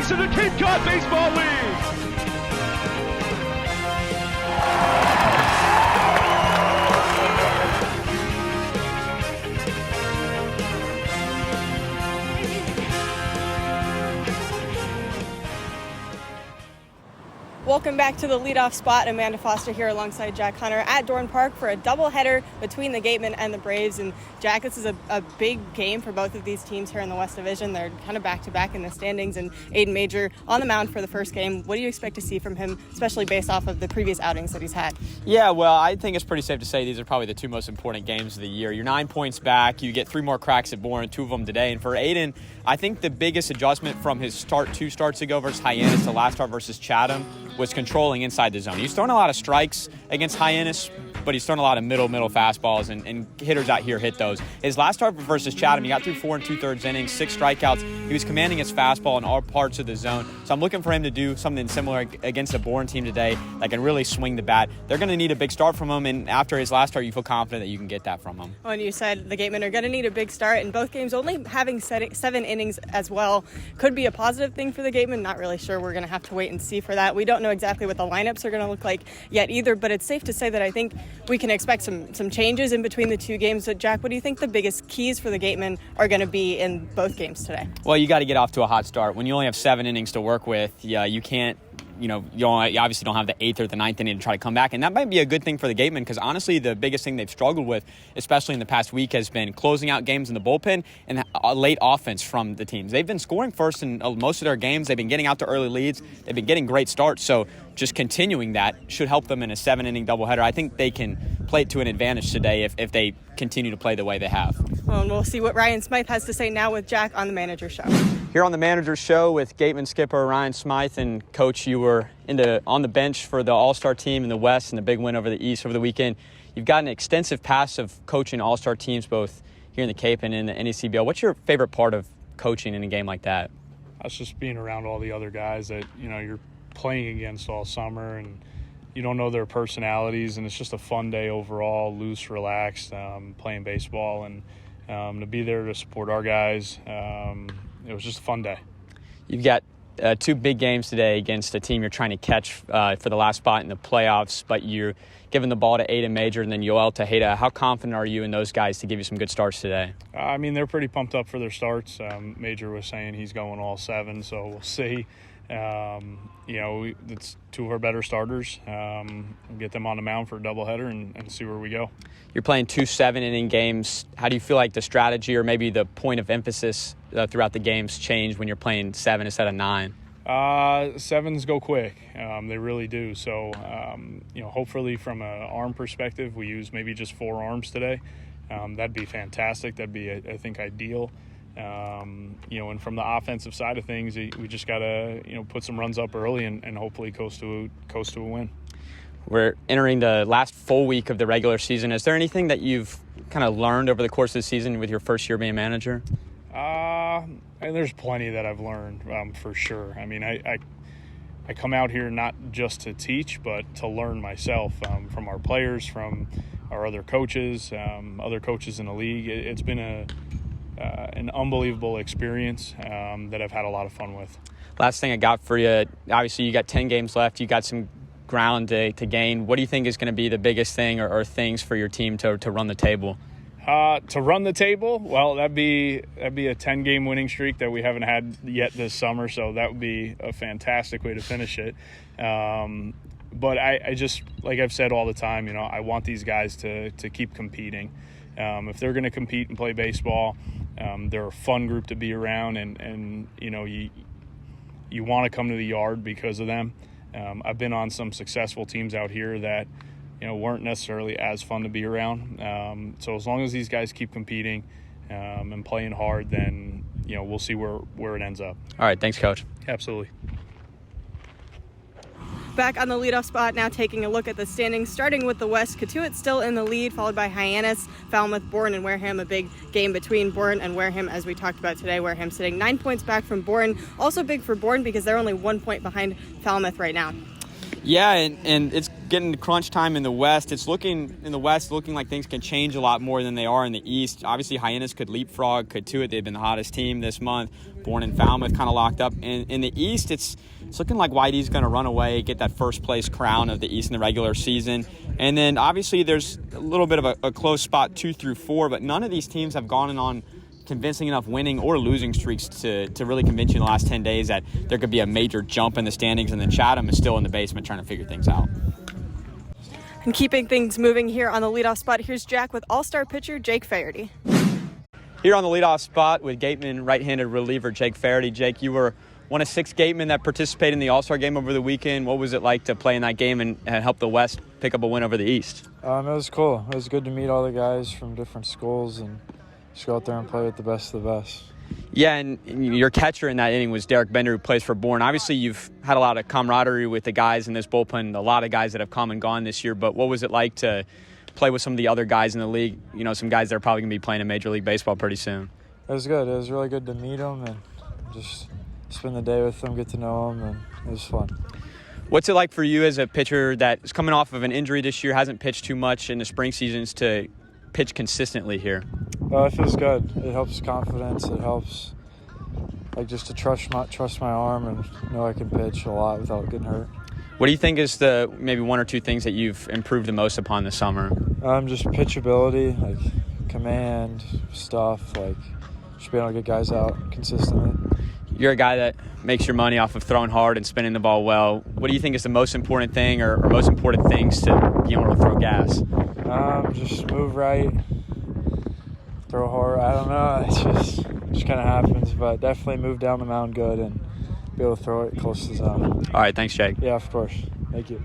This is the Cape Cod Baseball League. Welcome back to the Leadoff Spot. Amanda Foster here alongside Jack Hunter at Doran Park for a doubleheader between the Gatemen and the Braves. And Jack, this is a big game for both of these teams here in the West Division. They're kind of back-to-back in the standings, and Aiden Major on the mound for the first game. What do you expect to see from him, especially based off of the previous outings that he's had? Yeah, well, I think it's pretty safe to say these are probably the two most important games of the year. You're 9 points back. You get 3 more cracks at Bourne, 2 of them today. And for Aiden, I think the biggest adjustment from his start 2 starts ago versus Hyannis to last start versus Chatham was controlling inside the zone. He's thrown a lot of strikes against Hyannis, but he's thrown a lot of middle fastballs, and hitters out here hit those. His last start versus Chatham, he got through 4 2/3 innings, 6 strikeouts. He was commanding his fastball in all parts of the zone. So I'm looking for him to do something similar against a Bourne team today that can really swing the bat. They're going to need a big start from him, and after his last start, you feel confident that you can get that from him. Well, and you said the Gatemen are going to need a big start, and both games only having 7 innings as well could be a positive thing for the Gatemen. Not really sure. We're going to have to wait and see for that. We don't know exactly what the lineups are going to look like yet either, but it's safe to say that I think we can expect some changes in between the 2 games. So, Jack, what do you think the biggest keys for the Gatemen are going to be in both games today? Well, you got to get off to a hot start. When you only have 7 innings to work with, you can't. You obviously don't have the 8th or the 9th inning to try to come back. And that might be a good thing for the Gatemen because, honestly, the biggest thing they've struggled with, especially in the past week, has been closing out games in the bullpen and late offense from the teams. They've been scoring first in most of their games. They've been getting out to early leads. They've been getting great starts. So just continuing that should help them in a 7-inning doubleheader. I think they can play it to an advantage today if they continue to play the way they have. Well, and we'll see what Ryan Smyth has to say now with Jack on the Manager Show. Here on the Manager's Show with Gateman skipper Ryan Smyth. And, Coach, you were on the bench for the All-Star team in the West and the big win over the East over the weekend. You've got an extensive past of coaching All-Star teams both here in the Cape and in the NECBL. What's your favorite part of coaching in a game like that? That's just being around all the other guys that, you're playing against all summer, and you don't know their personalities, and it's just a fun day overall, loose, relaxed, playing baseball, and to be there to support our guys. It was just a fun day. You've got 2 big games today against a team you're trying to catch for the last spot in the playoffs, but you're giving the ball to Aiden Major and then Yoel Tejeda. How confident are you in those guys to give you some good starts today? They're pretty pumped up for their starts. Major was saying he's going all 7, so we'll see. It's 2 of our better starters. Get them on the mound for a doubleheader and see where we go. You're playing 2 7-inning games. How do you feel like the strategy or maybe the point of emphasis throughout the games change when you're playing 7 instead of 9? 7s go quick. They really do. So, hopefully from an arm perspective, we use maybe just 4 arms today. That'd be fantastic. That'd be, I think, ideal. And from the offensive side of things, we just got to, put some runs up early and hopefully coast to a win. We're entering the last full week of the regular season. Is there anything that you've kind of learned over the course of the season with your first year being manager? And there's plenty that I've learned, for sure. I come out here not just to teach, but to learn myself from our players, from our other coaches in the league. It's been an unbelievable experience that I've had a lot of fun with. Last thing I got for you, obviously you got 10 games left. You got some ground to gain. What do you think is going to be the biggest thing or things for your team to run the table? To run the table, well, that'd be a 10-game winning streak that we haven't had yet this summer, so that would be a fantastic way to finish it. But I just, like I've said all the time, I want these guys to keep competing. If they're going to compete and play baseball, they're a fun group to be around, and you want to come to the yard because of them. I've been on some successful teams out here that weren't necessarily as fun to be around. So as long as these guys keep competing and playing hard, then we'll see where it ends up. All right, thanks, Coach. Absolutely. Back on the leadoff spot now, taking a look at the standings, starting with the West. Katuitt still in the lead, followed by Hyannis, Falmouth, Bourne, and Wareham. A big game between Bourne and Wareham, as we talked about today. Wareham sitting 9 points back from Bourne. Also big for Bourne because they're only 1 point behind Falmouth right now. Yeah, and it's getting to crunch time in the West, it's looking like things can change a lot more than they are in the East. Obviously, Hyenas could leapfrog, could to it. They've been the hottest team this month. Bourne and Falmouth kind of locked up. In the East, it's looking like Whitey's going to run away, get that first place crown of the East in the regular season. And then obviously there's a little bit of a close spot 2 through 4, but none of these teams have gone on convincing enough winning or losing streaks to really convince you in the last 10 days that there could be a major jump in the standings, and then Chatham is still in the basement trying to figure things out. And keeping things moving here on the leadoff spot, here's Jack with all-star pitcher Jake Faherty. Here on the leadoff spot with Gatemen right-handed reliever Jake Faherty. Jake, you were one of 6 Gatemen that participated in the All-Star game over the weekend. What was it like to play in that game and help the West pick up a win over the East? It was cool. It was good to meet all the guys from different schools and just go out there and play with the best of the best. Yeah, and your catcher in that inning was Derek Bender, who plays for Bourne. Obviously, you've had a lot of camaraderie with the guys in this bullpen, a lot of guys that have come and gone this year, but what was it like to play with some of the other guys in the league, some guys that are probably going to be playing in Major League Baseball pretty soon? It was good. It was really good to meet them and just spend the day with them, get to know them, and it was fun. What's it like for you as a pitcher that is coming off of an injury this year, hasn't pitched too much in the spring seasons, to pitch consistently here? It feels good. It helps confidence. It helps just to trust my arm and know I can pitch a lot without getting hurt. What do you think is the maybe 1 or 2 things that you've improved the most upon this summer? Just pitchability, command, stuff, just being able to get guys out consistently. You're a guy that makes your money off of throwing hard and spinning the ball well. What do you think is the most important thing or most important things to be able to throw gas? Just move right, throw hard. I don't know. It just kind of happens, but definitely move down the mound good and be able to throw it close to the zone. All right, thanks, Jake. Yeah, of course. Thank you.